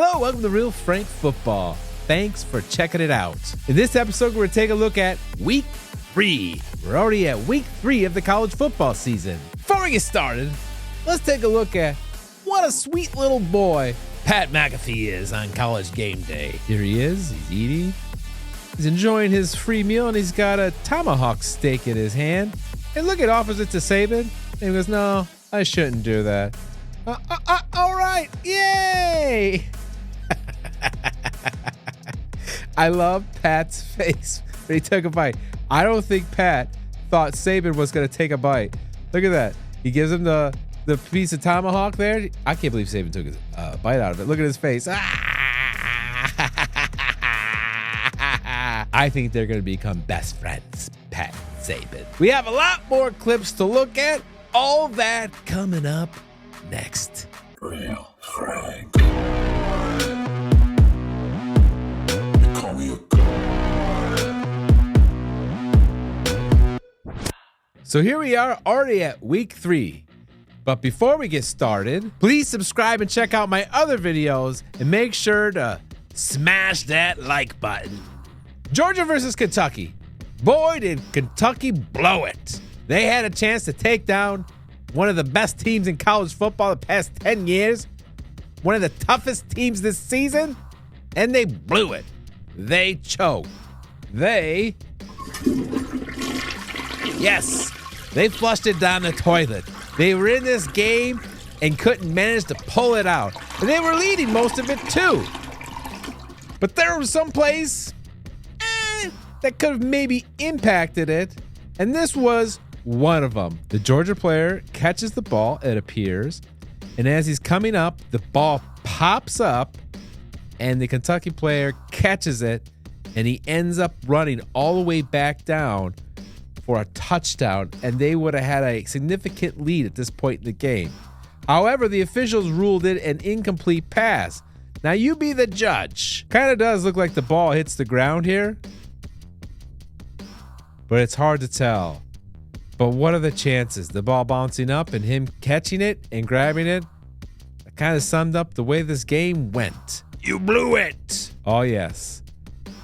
Hello, welcome to Real Frank Football. Thanks for checking it out. In this episode, we're going to take a look at Week 3. We're already at Week 3 of the college football season. Before we get started, let's take a look at what a sweet little boy Pat McAfee is on college game day. Here he is. He's eating. He's enjoying his free meal, and he's got a tomahawk steak in his hand. And look, it offers it to Saban. And he goes, no, I shouldn't do that. All right. Yay. I love Pat's face when he took a bite. I don't think Pat thought Saban was going to take a bite. Look at that. He gives him the piece of tomahawk there. I can't believe Saban took a bite out of it. Look at his face. I think they're going to become best friends, Pat and Saban. We have a lot more clips to look at. All that coming up next. Real Frank. So here we are already at Week 3. But before we get started, please subscribe and check out my other videos and make sure to smash that like button. Georgia versus Kentucky. Boy, did Kentucky blow it. They had a chance to take down one of the best teams in college football the past 10 years. One of the toughest teams this season. And they blew it. They choked. They flushed it down the toilet. They were in this game and couldn't manage to pull it out. And they were leading most of it too. But there was some plays that could have maybe impacted it. And this was one of them. The Georgia player catches the ball, it appears. And as he's coming up, the ball pops up. And the Kentucky player catches it. And he ends up running all the way back down for a touchdown, and they would have had a significant lead at this point in the game. However, the officials ruled it an incomplete pass. Now you be the judge. Kind of does look like the ball hits the ground here, but it's hard to tell. But what are the chances? The ball bouncing up and him catching it and grabbing it? That kind of summed up the way this game went. You blew it. Oh yes.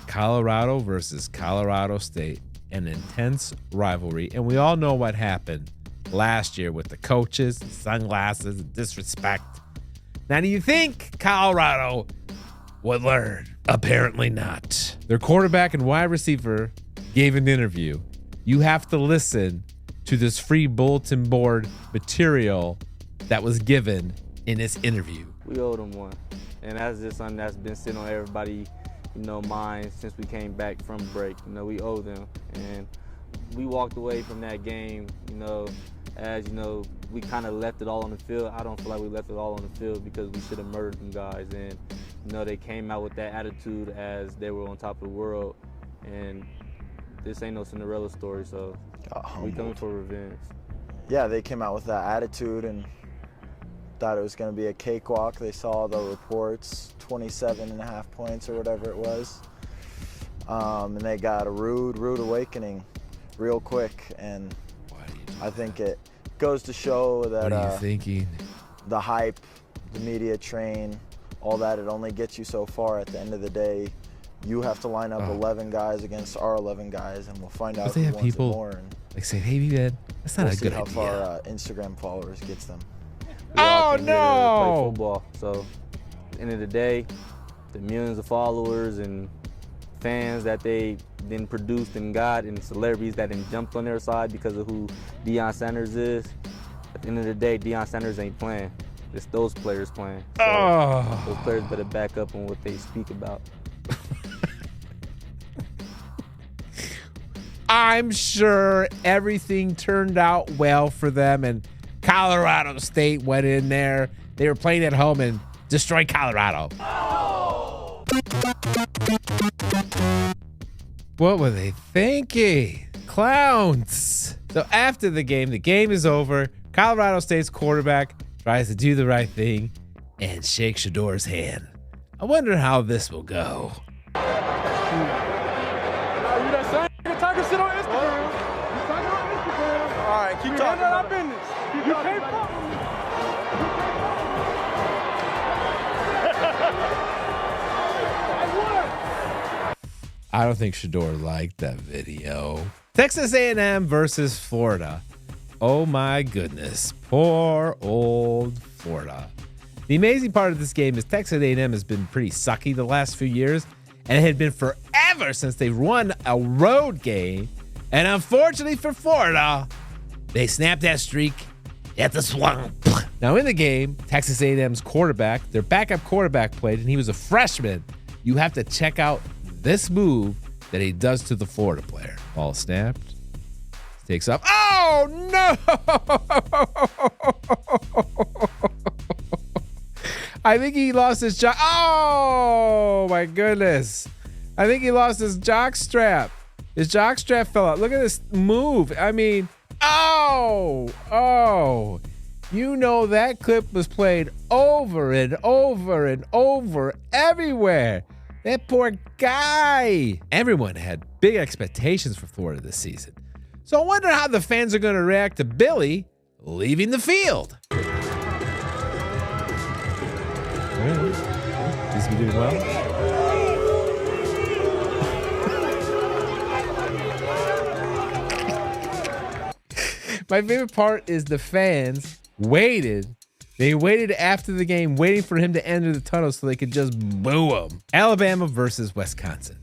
Colorado versus Colorado State. An intense rivalry, and we all know what happened last year with the coaches, the sunglasses, the disrespect. Now, do you think Colorado would learn? Apparently not. Their quarterback and wide receiver gave an interview. You have to listen to this free bulletin board material that was given in this interview. We owed them one, and that's just something that's been sitting on everybody mind since we came back from break. We owe them, and we walked away from that game, as we kind of left it all on the field. I don't feel like we left it all on the field because we should have murdered them guys, and they came out with that attitude as they were on top of the world, and this ain't no Cinderella story, so we coming for revenge. Yeah, they came out with that attitude and thought it was going to be a cakewalk. They saw the reports, 27.5 points or whatever it was. And they got a rude awakening real quick. And I think it goes to show that what are you thinking? The hype, the media train, all that, it only gets you so far. At the end of the day, you have to line up 11 guys against our 11 guys, and we'll find out who wants it more. And like say, hey, man, that's not a good idea. We'll see how far Instagram followers gets them. Oh no! Play football. So, at the end of the day, the millions of followers and fans that they then produced and got, and celebrities that then jumped on their side because of who Deion Sanders is. At the end of the day, Deion Sanders ain't playing. It's those players playing. So those players better back up on what they speak about. I'm sure everything turned out well for them, and Colorado State went in there. They were playing at home and destroyed Colorado. Oh. What were they thinking? Clowns. So after the game is over. Colorado State's quarterback tries to do the right thing and shake Shador's hand. I wonder how this will go. Sit on Instagram. You talking on Instagram. All right, keep talking about business. You can't fuck with me. I don't think Shador liked that video. Texas A&M versus Florida. Oh my goodness. Poor old Florida. The amazing part of this game is Texas A&M has been pretty sucky the last few years, and it had been forever since they won a road game. And unfortunately for Florida, they snapped that streak at the Swamp. Now in the game, Texas A&M's quarterback, their backup quarterback played, and he was a freshman. You have to check out this move that he does to the Florida player. Ball snapped. Takes up. Oh, no! I think he lost his jock. Oh, my goodness. I think he lost his jock strap. His jock strap fell out. Look at this move. I mean, oh. You know that clip was played over and over and over everywhere. That poor guy. Everyone had big expectations for Florida this season. So I wonder how the fans are going to react to Billy leaving the field. He's been doing well. My favorite part is the fans waited. They waited after the game, waiting for him to enter the tunnel so they could just boo him. Alabama versus Wisconsin.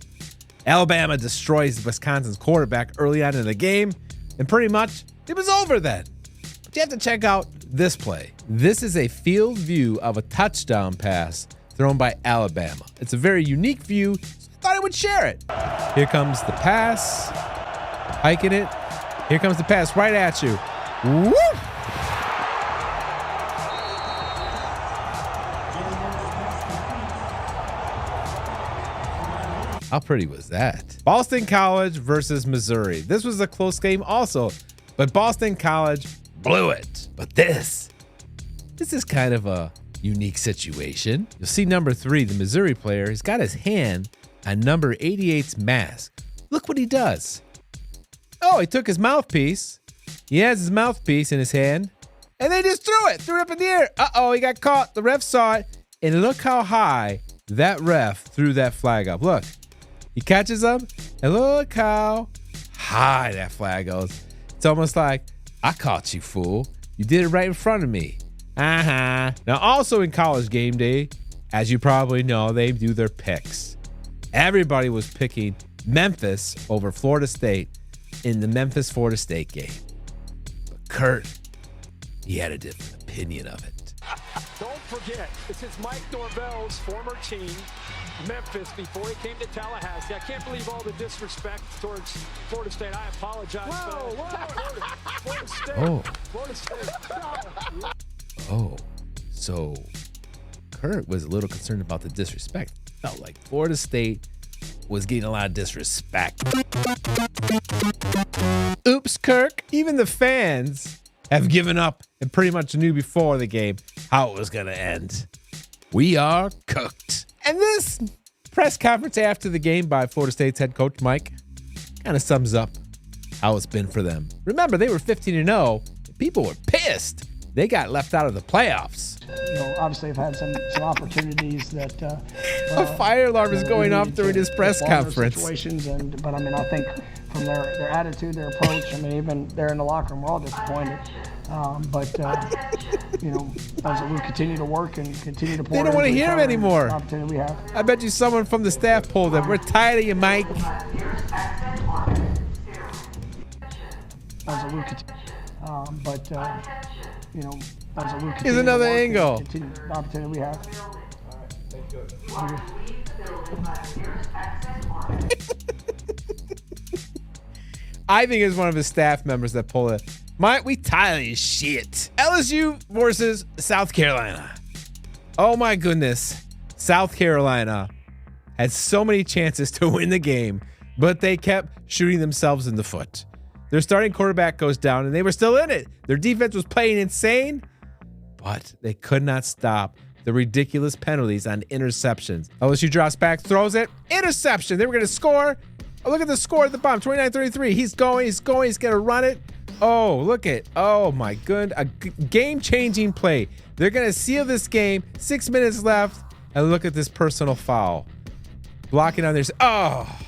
Alabama destroys Wisconsin's quarterback early on in the game, and pretty much it was over then. But you have to check out this play. This is a field view of a touchdown pass thrown by Alabama. It's a very unique view, so I thought I would share it. Here comes the pass, hiking it. Here comes the pass right at you. Woo! How pretty was that? Boston College versus Missouri. This was a close game also, but Boston College blew it. But this is kind of a unique situation. You'll see number 3, the Missouri player, he's got his hand on number 88's mask. Look what he does. Oh, he took his mouthpiece. He has his mouthpiece in his hand, and they just threw it up in the air. Uh-oh, he got caught. The ref saw it, and look how high that ref threw that flag up. Look. He catches them, and look how high that flag goes. It's almost like, I caught you, fool. You did it right in front of me. Now, also in College Game Day, as you probably know, they do their picks. Everybody was picking Memphis over Florida State in the Memphis-Florida State game. But Kurt, he had a different opinion of it. Don't forget, this is Mike Norvell's former team, Memphis, before he came to Tallahassee. I can't believe all the disrespect towards Florida State. I apologize. Florida State. Oh. Florida State. Oh, so Kurt was a little concerned about the disrespect. Felt like Florida State was getting a lot of disrespect. Oops, Kirk. Even the fans have given up and pretty much knew before the game how it was going to end. We are cooked. And this press conference after the game by Florida State's head coach, Mike, kind of sums up how it's been for them. Remember, they were 15-0. People were pissed. They got left out of the playoffs. You know, obviously, I've had some opportunities that a fire alarm is going off during this press conference. Situations, but I mean, I think from their attitude, their approach, I mean, even they're in the locker room, we're all disappointed. You know, as we continue to work and continue to. They don't want to hear him anymore. Opportunity we have. I bet you someone from the staff pulled him. We're tired of you, Mike. You know, as we continue. Here's another angle. Continue the opportunity we have. I think it's one of his staff members that pulled it. Mike, we tired of your shit. LSU versus South Carolina. Oh my goodness. South Carolina had so many chances to win the game, but they kept shooting themselves in the foot. Their starting quarterback goes down, and they were still in it. Their defense was playing insane, but they could not stop the ridiculous penalties on interceptions. LSU drops back, throws it, interception. They were going to score. Oh, look at the score at the bottom, 29-33. He's going, he's going to run it. Oh, look at, oh my goodness, a game-changing play. They're going to seal this game, 6 minutes left, and look at this personal foul. Blocking on their, oh.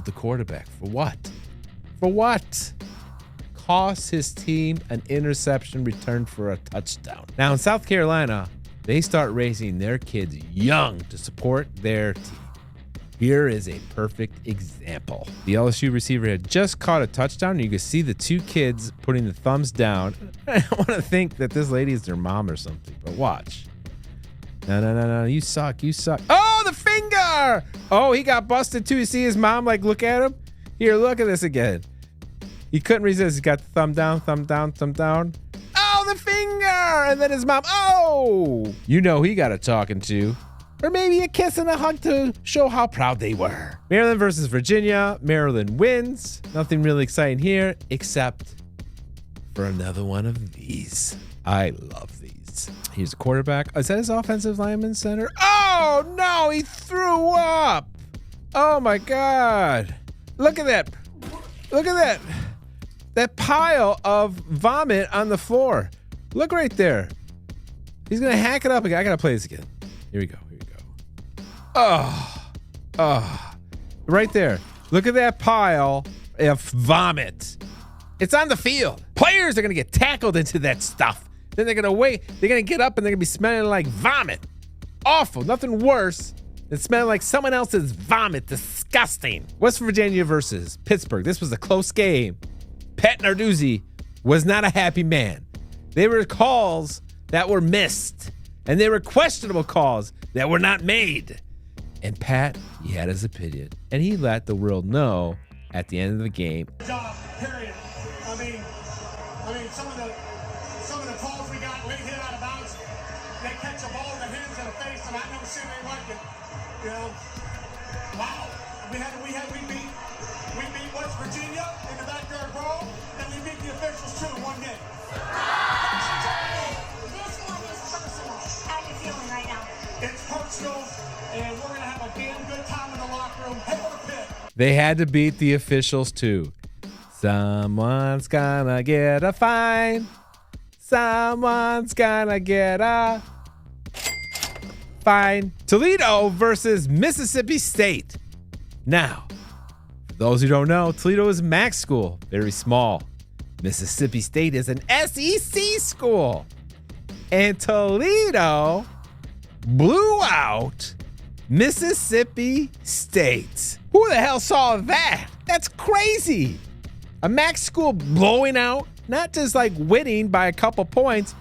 the quarterback. For what? For what? Cost his team an interception return for a touchdown. Now in South Carolina, they start raising their kids young to support their team. Here is a perfect example. The LSU receiver had just caught a touchdown, and you can see the two kids putting the thumbs down. I don't want to think that this lady is their mom or something, but watch. No, you suck, you suck. Oh, the finger! Oh, he got busted too. You see his mom like look at him? Here, look at this again. He couldn't resist. He got the thumb down, thumb down, thumb down. Oh, the finger! And then his mom, oh! You know he got a talking to. Or maybe a kiss and a hug to show how proud they were. Maryland versus Virginia. Maryland wins. Nothing really exciting here, except for another one of these. I love these. Here's a quarterback. Is that his offensive lineman center? Oh, no, he threw up. Oh, my God. Look at that. Look at that. That pile of vomit on the floor. Look right there. He's going to hack it up again. I got to play this again. Here we go. Here we go. Oh. Right there. Look at that pile of vomit. It's on the field. Players are going to get tackled into that stuff. Then they're going to wait. They're going to get up and they're going to be smelling like vomit. Awful. Nothing worse than smelling like someone else's vomit. Disgusting. West Virginia versus Pittsburgh. This was a close game. Pat Narduzzi was not a happy man. There were calls that were missed, and there were questionable calls that were not made. And Pat, he had his opinion, and he let the world know at the end of the game. Job, period. I mean, some of the calls we got late hit out of bounds. They catch a ball in the hands and the face, and I've never seen anything like it. You know, wow. We beat West Virginia in the backyard brawl, and we beat the officials too in one game. This one is personal. How are you feeling right now? It's personal, and we're gonna have a damn good time in the locker room. Hell of a pit. They had to beat the officials too. Someone's gonna get a fine. Someone's gonna get a fine. Toledo versus Mississippi State. Now, for those who don't know, Toledo is MAC school, very small. Mississippi State is an SEC school. And Toledo blew out Mississippi State. Who the hell saw that? That's crazy. A MAC school blowing out, not just like winning by a couple points,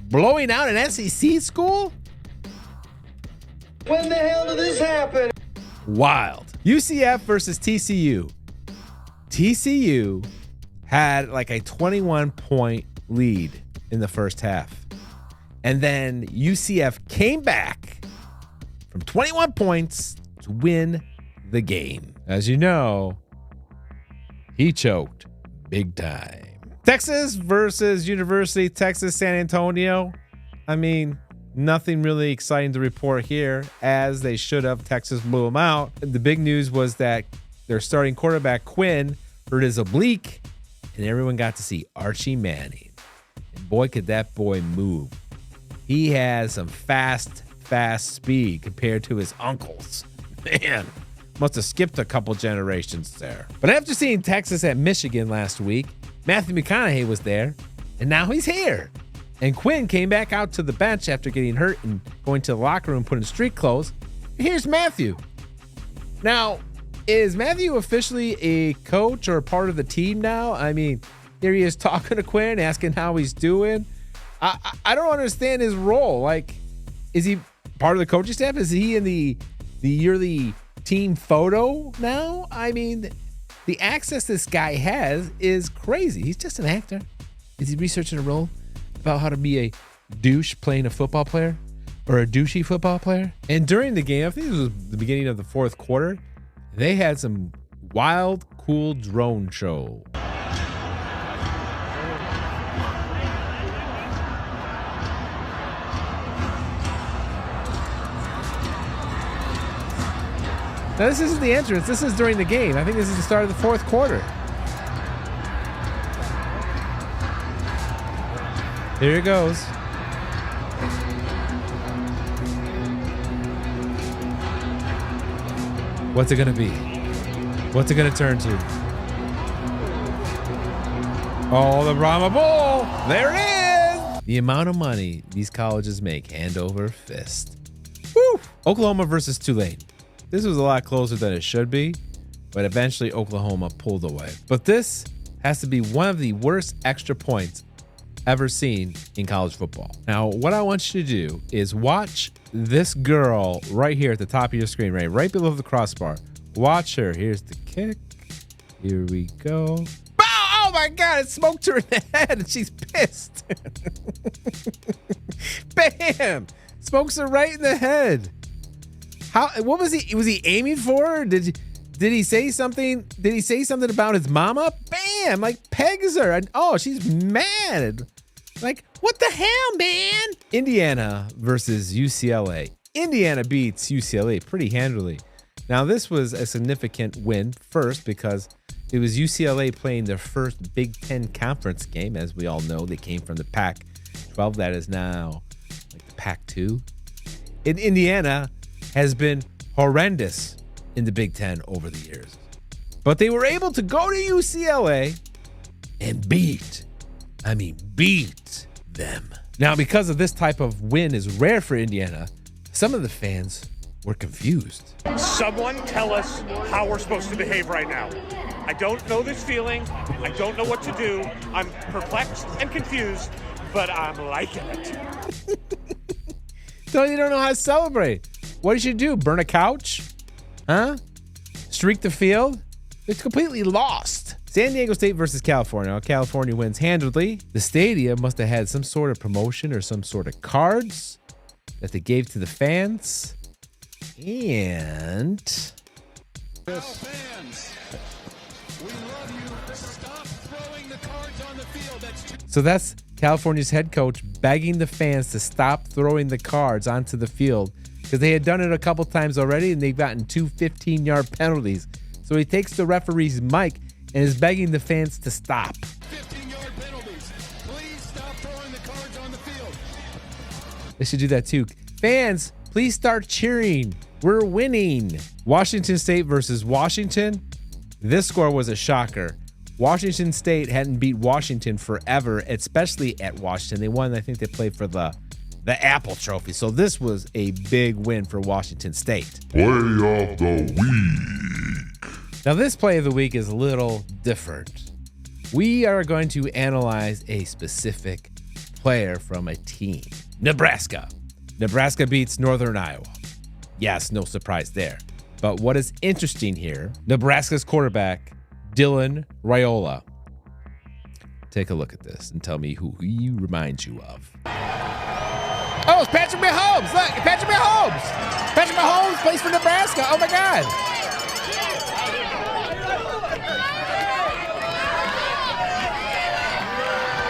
blowing out an SEC school? When the hell did this happen? Wild. UCF versus TCU. TCU had like a 21-point lead in the first half. And then UCF came back from 21 points to win the game. As you know, he choked big time. Texas versus University of Texas San Antonio. I mean, nothing really exciting to report here, as they should have. Texas blew them out. The big news was that their starting quarterback, Quinn, hurt his oblique, and everyone got to see Archie Manning. And boy, could that boy move. He has some fast speed compared to his uncles. Man, must have skipped a couple generations there. But after seeing Texas at Michigan last week, Matthew McConaughey was there, and now he's here. And Quinn came back out to the bench after getting hurt and going to the locker room, putting street clothes. Here's Matthew. Now, is Matthew officially a coach or a part of the team now? I mean, here he is talking to Quinn, asking how he's doing. I don't understand his role. Like, is he part of the coaching staff? Is he in the yearly team photo now? I mean, the access this guy has is crazy. He's just an actor. Is he researching a role about how to be a douche playing a football player or a douchey football player? And during the game, I think this was the beginning of the fourth quarter, they had some wild, cool drone show. Now, this isn't the entrance. This is during the game. I think this is the start of the fourth quarter. Here it goes. What's it going to be? What's it going to turn to? Oh, the Brahma Bowl. There it is. The amount of money these colleges make hand over fist. Woo! Oklahoma versus Tulane. This was a lot closer than it should be, but eventually Oklahoma pulled away. But this has to be one of the worst extra points ever seen in college football. Now, what I want you to do is watch this girl right here at the top of your screen, right below the crossbar. Watch her. Here's the kick. Here we go. Oh my God, it smoked her in the head and she's pissed. Bam! Smokes her right in the head. What was he aiming for her? Did he say something? Did he say something about his mama? Bam! Like pegs her. And, oh, she's mad. Like, what the hell, man? Indiana versus UCLA. Indiana beats UCLA pretty handily. Now, this was a significant win first because it was UCLA playing their first Big Ten conference game. As we all know, they came from the Pac-12. That is now like the Pac-2. And Indiana has been horrendous in the Big Ten over the years. But they were able to go to UCLA and beat them. Now, because of this type of win is rare for Indiana, some of the fans were confused. Someone tell us how we're supposed to behave right now. I don't know this feeling. I don't know what to do. I'm perplexed and confused, but I'm liking it. You don't know how to celebrate. What did you do? Burn a couch? Huh? Streak the field? It's completely lost. San Diego State versus California. Now, California wins handedly. The stadium must have had some sort of promotion or some sort of cards that they gave to the fans. And so that's California's head coach begging the fans to stop throwing the cards onto the field because they had done it a couple times already and they've gotten 2 15-yard penalties. So he takes the referee's mic and is begging the fans to stop. 15-yard penalties. Please stop throwing the cards on the field. They should do that too. Fans, please start cheering. We're winning. Washington State versus Washington. This score was a shocker. Washington State hadn't beat Washington forever, especially at Washington. They won, I think they played for the Apple Trophy. So this was a big win for Washington State. Play of the week. Now this play of the week is a little different. We are going to analyze a specific player from a team. Nebraska. Nebraska beats Northern Iowa. Yes, no surprise there. But what is interesting here, Nebraska's quarterback, Dylan Riola. Take a look at this and tell me who he reminds you of. Oh, it's Patrick Mahomes. Look, Patrick Mahomes. Patrick Mahomes plays for Nebraska. Oh, my God.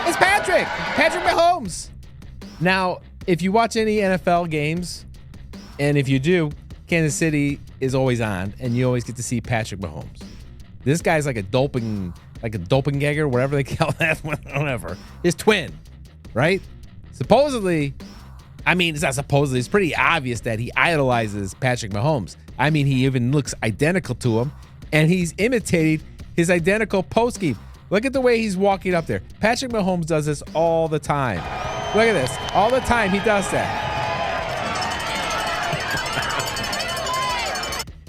It's Patrick Mahomes. Now, if you watch any NFL games, and if you do, Kansas City is always on, and you always get to see Patrick Mahomes. This guy's like a doppelganger, whatever they call that, whatever. His twin, right? Supposedly, I mean, it's not supposedly, it's pretty obvious that he idolizes Patrick Mahomes. I mean, he even looks identical to him, and he's imitating his identical post game. Look at the way he's walking up there. Patrick Mahomes does this all the time. Look at this. All the time he does that.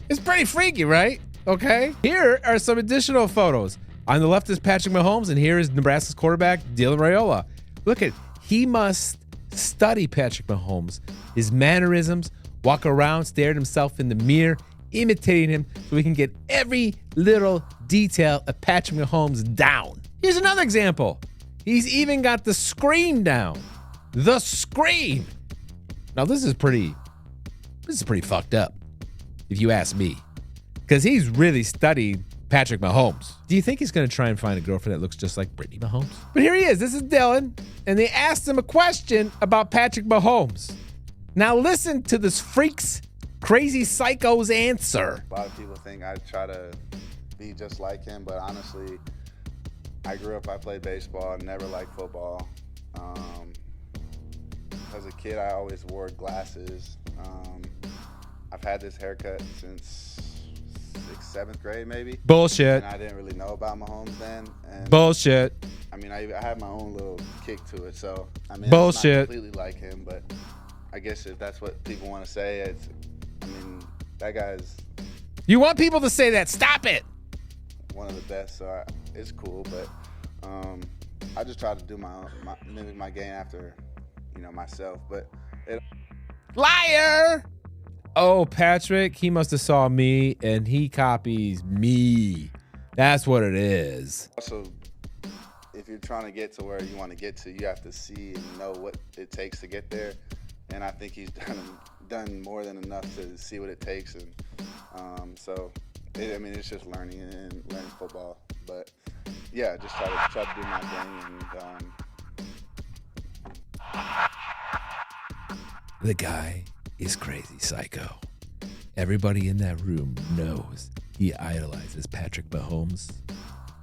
It's pretty freaky, right? Okay. Here are some additional photos. On the left is Patrick Mahomes, and here is Nebraska's quarterback, Dylan Riola. Look at, he must study Patrick Mahomes, his mannerisms, walk around, stare at himself in the mirror, imitating him so we can get every little detail of Patrick Mahomes down. Here's another example. He's even got the scream down. The scream. Now this is pretty fucked up, if you ask me, because he's really studied Patrick Mahomes. Do you think he's going to try and find a girlfriend that looks just like Brittany Mahomes? But here he is. This is Dylan, and they asked him a question about Patrick Mahomes. Now listen to this freak's crazy psycho's answer. A lot of people think I try to be just like him, but honestly, I played baseball, never liked football. As a kid, I always wore glasses. I've had this haircut since 7th grade maybe. Bullshit. And I didn't really know about Mahomes then. And Bullshit. I mean, I had my own little kick to it. So, I mean, Bullshit. I'm not completely like him, but I guess if that's what people want to say, I mean, that guy's You want people to say that. Stop it. one of the best, so it's cool. But I just try to do mimic my game after, myself. But Liar. Oh, Patrick, he must have saw me and he copies me. That's what it is. Also, if you're trying to get to where you want to get to, you have to see and know what it takes to get there. And I think he's done more than enough to see what it takes. And it's just learning football. But yeah, just try to do my thing. And The guy is crazy psycho. Everybody in that room knows he idolizes Patrick Mahomes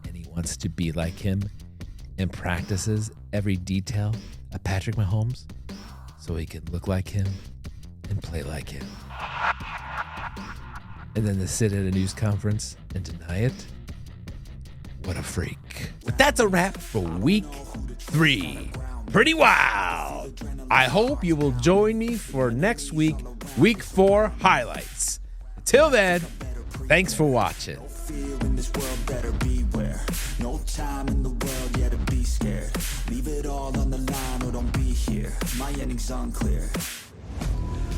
and he wants to be like him and practices every detail of Patrick Mahomes so he can look like him and play like him. And then to sit at a news conference and deny it? What a freak. But that's a wrap for week 3. Pretty wild. I hope you will join me for next week, week 4 highlights. Until then, thanks for watching. No time in the world, yeah, to be scared. Leave it all on the line or don't be here. My ending's unclear.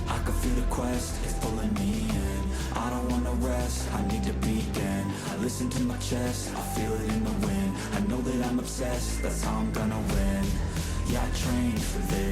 I can feel the quest, it's pulling me in. I don't wanna rest, I need to begin. I listen to my chest, I feel it in the wind. I know that I'm obsessed, that's how I'm gonna win. Yeah, I trained for this.